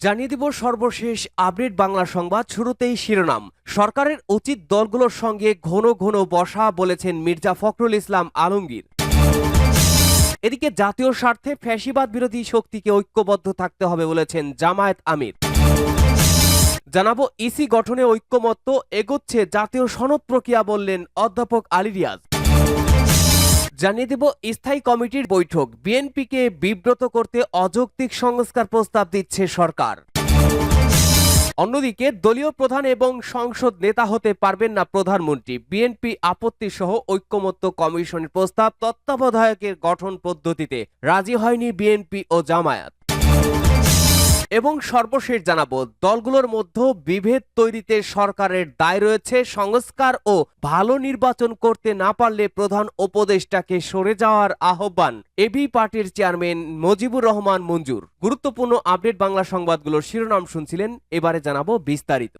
জানিয়ে দিব সর্বশেষ আপডেট বাংলা সংবাদ। শুরুতেই শিরোনাম। সরকারের উচিত দলগুলোর সঙ্গে ঘন ঘন বসা, বলেছেন মির্জা ফখরুল ইসলাম আলমগীর। এদিকে জাতীয় স্বার্থে ফ্যাসিবাদ বিরোধী শক্তিকে ঐক্যবদ্ধ থাকতে হবে বলেছেন জামায়াত আমির। জানাবো ইসি গঠনে ঐক্যমত্য এগোচ্ছে জাতীয় সনদ প্রক্রিয়া, বললেন অধ্যাপক আলী রিয়াজ। জানিয়ে দেব স্থায়ী কমিটির বৈঠক, বিএনপিকে বিব্রত করতে অযৌক্তিক সংস্কার প্রস্তাব দিচ্ছে সরকার। অন্যদিকে দলীয় প্রধান এবং সংসদ নেতা হতে পারবেন না প্রধানমন্ত্রী, বিএনপি আপত্তি সহ ঐক্যমত্য কমিশনের প্রস্তাব, তত্ত্বাবধায়কের গঠন পদ্ধতিতে রাজি হয়নি বিএনপি ও জামায়াত। এবং সর্বশেষ জানাবো দলগুলোর মধ্যে বিভেদ তৈরিতে সরকারের দায় রয়েছে, সংস্কার ও ভালো নির্বাচন করতে না পারলে প্রধান উপদেষ্টাকে সরে যাওয়ার আহ্বান এবি পার্টির চেয়ারম্যান মুজিবুর রহমান মঞ্জুর। গুরুত্বপূর্ণ আপডেট বাংলা সংবাদগুলোর শিরোনাম শুনছিলেন, এবারে জানাবো বিস্তারিত।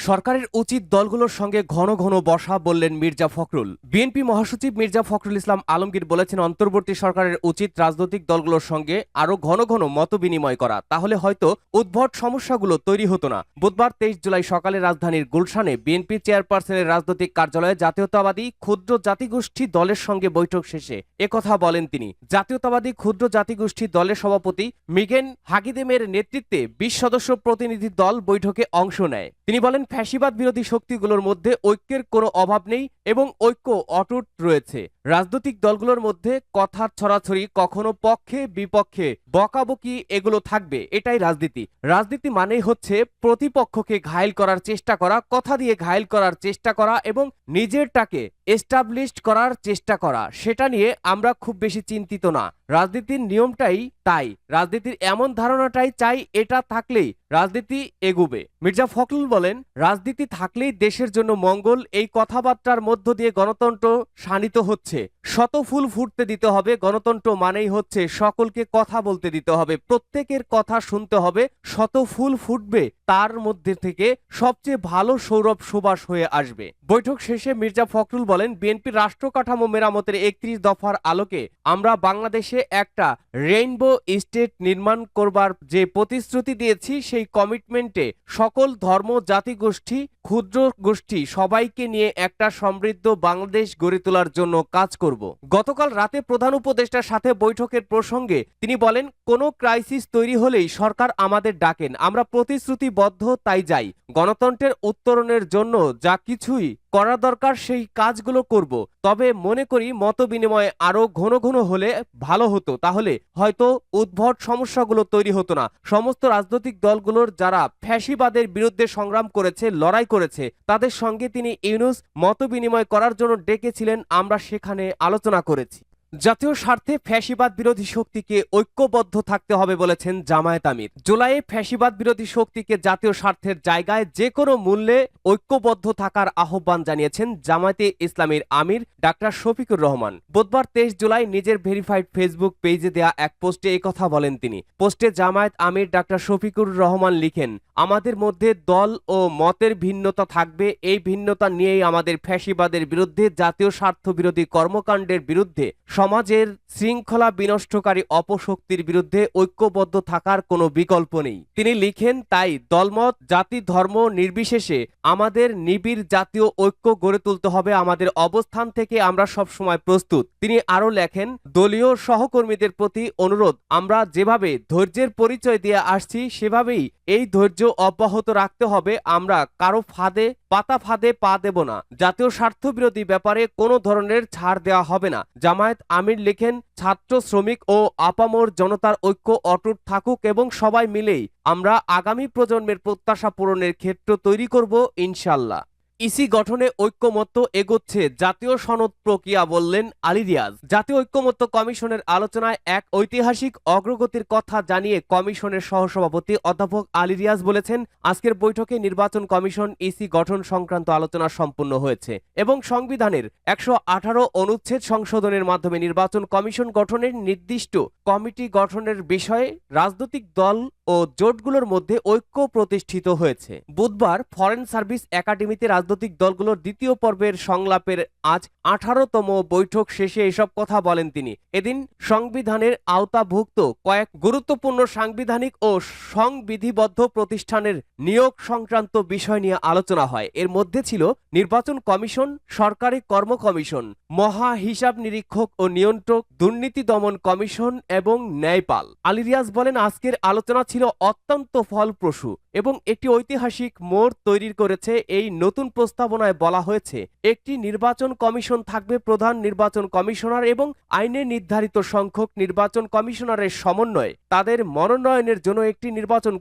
সরকারের উচিত দলগুলোর সঙ্গে ঘন ঘন বসা, বললেন মির্জা ফখরুল। বিএনপি মহাসচিব মির্জা ফখরুল ইসলাম আলমগীর বলেছেন, অন্তর্বর্তী সরকারের উচিত রাজনৈতিক দলগুলোর সঙ্গে আরো ঘন ঘন মত বিনিময় করা, তাহলে হয়তো উদ্ভট সমস্যাগুলো তৈরি হতো না। বুধবার 23 জুলাই সকালে রাজধানীর গুলশানে বিএনপি চেয়ারপারসনের রাজনৈতিক কার্যালয়ে জাতীয়তাবাদী ক্ষুদ্র জাতিগোষ্ঠী দলের সঙ্গে বৈঠক শেষে একথা বলেন তিনি। জাতীয়তাবাদী ক্ষুদ্র জাতিগোষ্ঠী দলের সভাপতি মিগেন হাগিদেমের নেতৃত্বে 20 সদস্য প্রতিনিধি দল বৈঠকে অংশ নেয়। তিনি বলেন, ফ্যাসিবাদ বিরোধী শক্তিগুলোর মধ্যে ঐক্যের কোনো অভাব নেই এবং ঐক্য অটুট রয়েছে। রাজনৈতিক দলগুলোর মধ্যে কথার ছড়াছড়ি, কখনো পক্ষে বিপক্ষে বকাবকি, এগুলো থাকবে, এটাই রাজনীতি। রাজনীতি মানেই হচ্ছে প্রতিপক্ষকে ঘায়েল করার চেষ্টা করা, কথা দিয়ে ঘায়েল করার চেষ্টা করা এবং নিজেরটাকে এস্টাবলিশড করার চেষ্টা করা। সেটা নিয়ে আমরা খুব বেশি চিন্তিত না। রাজনীতির নিয়মটাই তাই, রাজনীতির এমন ধারণাটাই চাই, এটা থাকলেই রাজনীতি এগুবে। মির্জা ফখরুল বলেন, রাজনীতি থাকলেই দেশের জন্য মঙ্গল। এই কথাবার্তার মধ্য দিয়ে গণতন্ত্র শানিত হচ্ছে। শত ফুল ফুটতে দিতে হবে। গণতন্ত্র মানেই হচ্ছে সকলকে কথা বলতে দিতে হবে, প্রত্যেকের কথা শুনতে হবে। শত ফুল ফুটবে, তার মধ্যে থেকে সবচেয়ে ভালো সৌরভ সুবাস হয়ে আসবে। বৈঠক শেষে মির্জা ফখরুল বলেন, বিএনপির রাষ্ট্র কাঠামো মেরামতের 31 দফার আলোকে আমরা বাংলাদেশে একটা রেইনবো স্টেট নির্মাণ করবার যে প্রতিশ্রুতি দিয়েছি, সেই কমিটমেন্টে সকল ধর্ম, জাতিগোষ্ঠী, ক্ষুদ্র গোষ্ঠী সবাইকে নিয়ে একটা সমৃদ্ধ বাংলাদেশ গড়ে তোলার জন্য কাজ করব। গতকাল রাতে প্রধান উপদেষ্টার সাথে বৈঠকের প্রসঙ্গে তিনি বলেন, কোনো ক্রাইসিস তৈরি হলেই সরকার আমাদের ডাকেন, আমরা প্রতিশ্রুতিবদ্ধ, তাই যাই। গণতন্ত্রের উত্তরণের জন্য যা কিছুই করা দরকার সেই কাজগুলো করব। তবে মনে করি মত বিনিময় আরো ঘন ঘন হলে ভালো হতো, তাহলে হয়তো উদ্ভট সমস্যাগুলো তৈরি হতো না। সমস্ত রাজনৈতিক দলগুলোর যারা ফ্যাসিবাদের বিরুদ্ধে সংগ্রাম করেছে, লড়াই করেছে, তাদের সঙ্গে তিনি ইউনুস মত বিনিময় করার জন্য ডেকেছিলেন, আমরা সেখানে আলোচনা করেছি। জাতীয় স্বার্থে ফ্যাসিবাদ বিরোধী শক্তিকে ঐক্যবদ্ধ থাকতে হবে বলেছেন জামায়াত আমির। জুলাইয়ে ফ্যাসিবাদ বিরোধী শক্তিকে জাতীয় স্বার্থের জায়গায় যে কোনো মূল্যে ঐক্যবদ্ধ থাকার আহ্বান জানিয়েছেন জামায়াতে ইসলামীর আমির ডাক্তার শফিকুর রহমান। বুধবার 23 জুলাই নিজের ভেরিফাইড ফেসবুক পেজে দেয়া এক পোস্টে এই কথা বলেন তিনি। পোস্টে জামায়াত আমির ডাক্তার শফিকুর রহমান লিখেন, আমাদের মধ্যে দল ও মতের ভিন্নতা থাকবে, এই ভিন্নতা নিয়েই আমাদের ফ্যাসিবাদের বিরুদ্ধে, জাতীয় স্বার্থ বিরোধী কর্মকাণ্ডের বিরুদ্ধে, সমাজের শৃঙ্খলা বিনষ্টকারী অপশক্তির বিরুদ্ধে ঐক্যবদ্ধ থাকার কোনো বিকল্প নেই। তিনি লিখেন, তাই দলমত, জাতি, ধর্ম নির্বিশেষে আমাদের নিবিড় জাতীয় ঐক্য গড়ে তুলতে হবে। আমাদের অবস্থান থেকে আমরা সবসময় প্রস্তুত। তিনি আরো লেখেন, দলীয় সহকর্মীদের প্রতি অনুরোধ, আমরা যেভাবে ধৈর্যের পরিচয় দিয়ে আসছি সেভাবেই এই ধৈর্য অব্যাহত রাখতে হবে। আমরা কারো পাতা ফাঁদে পা দেব না। জাতীয় স্বার্থ বিরোধী ব্যাপারে কোনো ধরনের ছাড় দেওয়া হবে না। জামায়াত আমির লিখেন, ছাত্র, শ্রমিক ও আপামর জনতার ঐক্য অটুট থাকুক এবং সবাই মিলেই আমরা আগামী প্রজন্মের প্রত্যাশা পূরণের ক্ষেত্র তৈরি করব ইনশাল্লাহ। ইসি গঠনে ঐক্যমত্য এগোচ্ছে জাতীয় সনদ প্রক্রিয়া, বললেন আলী রিয়াজ। জাতীয় ঐক্যমত্য কমিশনের আলোচনায় এক ঐতিহাসিক অগ্রগতির কথা জানিয়ে কমিশনের সহসভাপতি অধ্যাপক আলী রিয়াজ বলেছেন, আজকের বৈঠকে নির্বাচন কমিশন ইসি গঠন সংক্রান্ত আলোচনা সম্পন্ন হয়েছে এবং সংবিধানের 118 অনুচ্ছেদ সংশোধনের মাধ্যমে নির্বাচন কমিশন গঠনের নির্দিষ্ট কমিটি গঠনের বিষয়ে রাজনৈতিক দল ও জোটগুলোর মধ্যে ঐক্য প্রতিষ্ঠিত হয়েছে। বুধবার ফরেন সার্ভিস একাডেমিতে রাজনৈতিক দলগুলোর দ্বিতীয় পর্বের সংলাপের আজ 18তম বৈঠক শেষে এসব কথা বলেন তিনি। এদিন সংবিধানের আওতাভুক্ত কয়েক গুরুত্বপূর্ণ সাংবিধানিক ও সংবিধিবদ্ধ প্রতিষ্ঠানের নিয়োগ সংক্রান্ত বিষয় নিয়ে আলোচনা হয়। এর মধ্যে ছিল নির্বাচন কমিশন, সরকারি কর্ম কমিশন, মহা হিসাব নিরীক্ষক ও নিয়ন্ত্রক, দুর্নীতি দমন কমিশন এবং ন্যায়পাল। আলী রিয়াজ বলেন, আজকের আলোচনা ছিল অত্যন্ত ফলপ্রসূ এবং একটি ঐতিহাসিক মোড় তৈরি করেছে। এই নতুন প্রস্তাবনায় বলা হয়েছে, একটি নির্বাচন কমিশন থাকবে, প্রধান নির্বাচন কমিশনার এবং আইনে নির্ধারিত সংখ্যক নির্বাচন কমিশনারের সমন্বয়ে তাদের মনোনয়নের জন্য একটি নির্বাচন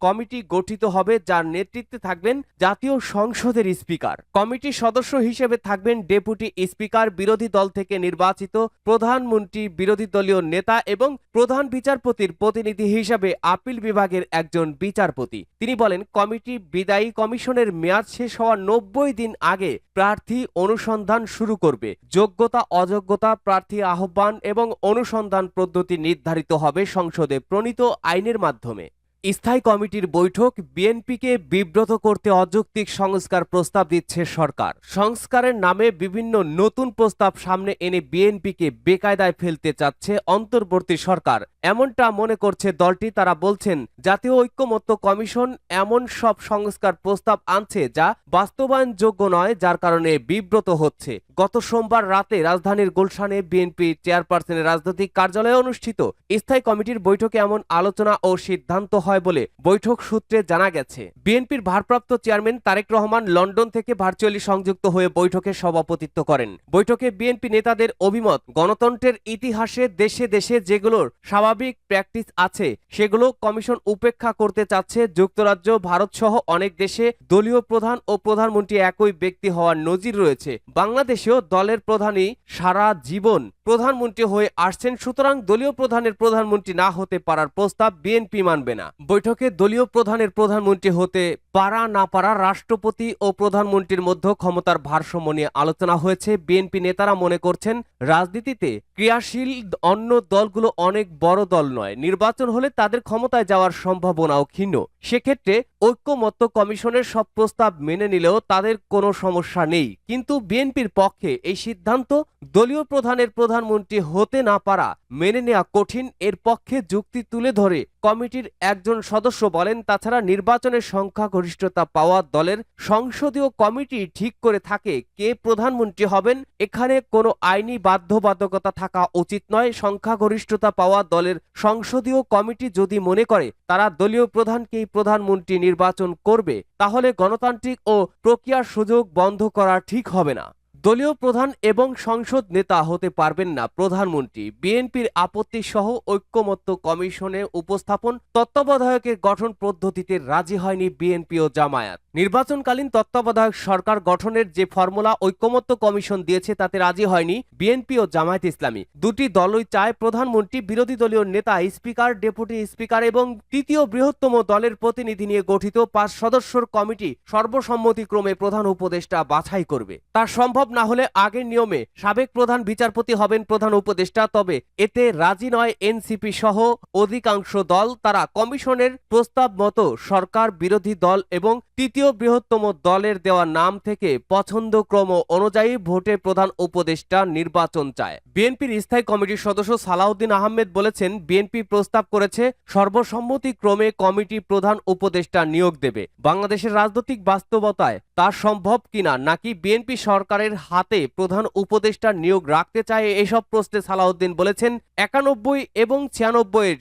কমিটি গঠিত হবে, যার নেতৃত্বে থাকবেন জাতীয় সংসদের স্পিকার। কমিটির সদস্য হিসেবে থাকবেন ডেপুটি স্পিকার, বিরোধী দল থেকে নির্বাচিত প্রধানমন্ত্রী, বিরোধী দলীয় নেতা এবং প্রধান বিচারপতির প্রতিনিধি হিসেবে আপিল বিভাগের একজন বিচারপতি। তিনি বলেন, কমিটি বিদায়ী কমিশনের মেয়াদ শেষ হওয়ার 90 দিন আগে প্রার্থী অনুসন্ধান শুরু করবে। যোগ্যতা অযোগ্যতা, প্রার্থী আহ্বান এবং অনুসন্ধান পদ্ধতি নির্ধারিত হবে সংসদে প্রণীত আইনের মাধ্যমে। স্থায়ী কমিটির বৈঠক। বিএনপিকে বিব্রত করতে অযৌক্তিক সংস্কার প্রস্তাব দিচ্ছে সরকার। সংস্কারের নামে বিভিন্ন নতুন প্রস্তাব সামনে এনে বিএনপিকে বেকায়দায় ফেলতে চাচ্ছে অন্তর্বর্তী সরকার, এমনটা মনে করছে দলটি। তারা বলছেন, জাতীয় ঐক্যমত্য কমিশন এমন সব সংস্কার প্রস্তাব আনছে যা বাস্তবায়নযোগ্য নয়, যার কারণে বিব্রত হচ্ছে। গত সোমবার রাতে রাজধানীর গুলশানে বিএনপি চেয়ারপারসনের রাজনৈতিক কার্যালয়ে অনুষ্ঠিত স্থায়ী কমিটির বৈঠকে এমন আলোচনা ও সিদ্ধান্ত হয় বলে বৈঠক সূত্রে জানা গেছে। বিএনপির ভারপ্রাপ্ত চেয়ারম্যান তারেক রহমান লন্ডন থেকে ভার্চুয়ালি সংযুক্ত হয়ে বৈঠকে সভাপতিত্ব করেন। বৈঠকে বিএনপি নেতাদের অভিমত, গণতন্ত্রের ইতিহাসে দেশে দেশে যেগুলোর স্বাভাবিক প্র্যাকটিস আছে সেগুলো কমিশন উপেক্ষা করতে চাচ্ছে। যুক্তরাজ্য, ভারত সহ অনেক দেশে দলীয় প্রধান ও প্রধানমন্ত্রী একই ব্যক্তি হওয়ার নজির রয়েছে। বাংলাদেশেও দলের প্রধানই সারা জীবন প্রধানমন্ত্রী হয়ে আসছেন, সুতরাং দলীয় প্রধানের প্রধানমন্ত্রী না হতে পারার প্রস্তাব বিএনপি মানবে না। বৈঠকে দলীয় প্রধানের প্রধানমন্ত্রী হতে পারা না পারা, রাষ্ট্রপতি ও প্রধানমন্ত্রীর মধ্যে ক্ষমতার ভারসাম্য নিয়ে আলোচনা হয়েছে। বিএনপি নেতারা মনে করছেন, রাজনীতিতে ক্রিয়াশীল অন্য দলগুলো অনেক বড় দল নয়, নির্বাচন হলে তাদের ক্ষমতায় যাওয়ার সম্ভাবনাও ক্ষীণ। সেক্ষেত্রে ঐক্যমত্য কমিশনের সব প্রস্তাব মেনে নিলেও তাদের কোনো সমস্যা নেই, কিন্তু বিএনপির পক্ষে এই সিদ্ধান্ত দলীয় প্রধানের প্রধানমন্ত্রী হতে না পারা মেনে নেওয়া কঠিন। এর পক্ষে যুক্তি তুলে ধরে কমিটির একজন সদস্য বলেন, তাছাড়া নির্বাচনের সংখ্যাগরিষ্ঠতা পাওয়া দলের সংসদীয় কমিটি ঠিক করে থাকে কে প্রধানমন্ত্রী হবেন, এখানে কোনো আইনি বাধ্যবাধকতা থাকা উচিত নয়। সংখ্যাগরিষ্ঠতা পাওয়া দলের সংসদীয় কমিটি যদি মনে করে তারা দলীয় প্রধানকেই প্রধানমন্ত্রী নির্বাচন করবে, তাহলে গণতান্ত্রিক ও প্রক্রিয়ার সুযোগ বন্ধ করা ঠিক হবে না। দলীয় প্রধান এবং সংসদ নেতা হতে পারবেন না প্রধানমন্ত্রী। বিএনপির আপত্তি সহ ঐক্যমত্য কমিশনে উপস্থাপন তত্ত্বাবধায়কের গঠন পদ্ধতিতে রাজি হয়নি বিএনপি ও জামায়াত। নির্বাচনকালীন তত্ত্বাবধায়ক সরকার গঠনের যে ফর্মুলা ঐক্যমত্য কমিশন দিয়েছে তাতে রাজি হয়নি বিএনপি ও জামায়াত ইসলামী। দুটি দলই চায় প্রধানমন্ত্রী, বিরোধী দলীয় নেতা, স্পিকার, ডেপুটি স্পিকার এবং তৃতীয় বৃহত্তম দলের প্রতিনিধি নিয়ে গঠিত 5 সদস্যর কমিটি সর্বসম্মতিক্রমে প্রধান উপদেষ্টা বাছাই করবে। তা সম্ভব না হলে আগের নিয়মে সাবেক প্রধান বিচারপতি হবেন প্রধান উপদেষ্টা। তবে এতে রাজি নয় এনসিপি সহ অধিকাংশ দল। তারা কমিশনের প্রস্তাব মতো সরকার, বিরোধী দল এবং তৃতীয় বৃহত্তম দলের দেওয়া নাম থেকে পছন্দক্রম অনুযায়ী ভোটে প্রধান উপদেষ্টা নির্বাচন চায়। বিএনপির স্থায়ী কমিটির সদস্য সালাউদ্দিন আহমেদ বলেছেন, বিএনপি প্রস্তাব করেছে সর্বসম্মতিক্রমে কমিটি প্রধান উপদেষ্টা নিয়োগ দেবে। বাংলাদেশের রাজনৈতিক বাস্তবতায় তা সম্ভব কিনা, নাকি বিএনপি সরকারের হাতে প্রধান উপদেষ্টা নিয়োগ রাখতে চায়, এসব প্রশ্নে সালাউদ্দিন বলেছেন, 91 এবং 96 এর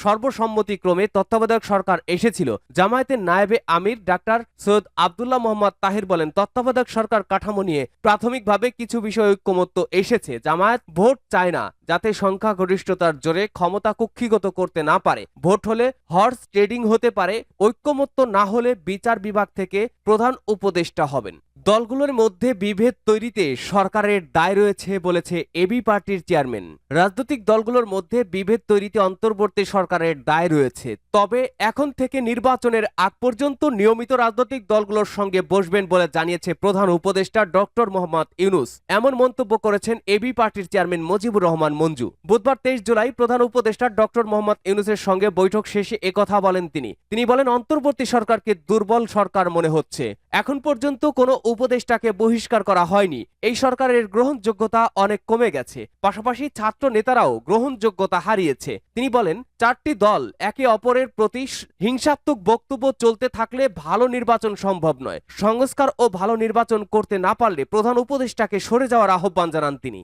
সর্বসম্মতিক্রমে তত্ত্বাবধায়ক সরকার এসেছিল। জামায়াতের নায়েবে আমির ডাক্তার সৈয়দ আব্দুল্লাহ মোহাম্মদ তাহির বলেন, তত্ত্বাবধায়ক সরকার কাঠামো নিয়ে প্রাথমিকভাবে কিছু বিষয় ঐক্যমত্য এসেছে। জামায়াত ভোট চায় না, যাতে সংখ্যাগরিষ্ঠতার জোরে ক্ষমতা কুক্ষিগত করতে না পারে। ভোট হলে হর্স ট্রেডিং হতে পারে। ঐক্যমত্য না হলে বিচার বিভাগ থেকে প্রধান উপদেষ্টা হবেন। দলগুলোর মধ্যে বিভেদ তৈরিতে সরকারের দায় রয়েছে বলেছে এবি পার্টির চেয়ারম্যান। রাজনৈতিক দলগুলোর মধ্যে বিভেদ তৈরিতে অন্তর্বর্তী সরকারের দায় রয়েছে, তবে এখন থেকে নির্বাচনের আগ পর্যন্ত নিয়মিত রাজনৈতিক দলগুলোর সঙ্গে বসবেন বলে জানিয়েছে প্রধান উপদেষ্টা ডক্টর মোহাম্মদ ইউনূস। এমন মন্তব্য করেছেন এবি পার্টির চেয়ারম্যান মুজিবুর রহমান মঞ্জু। বুধবার 23 জুলাই প্রধান উপদেষ্টা ডক্টর মোহাম্মদ ইউনূসের সঙ্গে বৈঠক শেষে একথা বলেন তিনি বলেন, অন্তর্বর্তী সরকারকে দুর্বল সরকার মনে হচ্ছে। এখন পর্যন্ত কোনো উপদেষ্টাকে বহিষ্কার করা হয়নি। এই সরকারের গ্রহণযোগ্যতা অনেক কমে গেছে, পাশাপাশি ছাত্র নেতারাও গ্রহণযোগ্যতা হারিয়েছে। তিনি বলেন, 4টি দল একে অপরের প্রতি হিংসাত্মক বক্তব্য চলতে থাকলে ভালো নির্বাচন সম্ভব নয়। সংস্কার ও ভালো নির্বাচন করতে না পারলে প্রধান উপদেষ্টাকে সরে যাওয়ার আহ্বান জানান তিনি।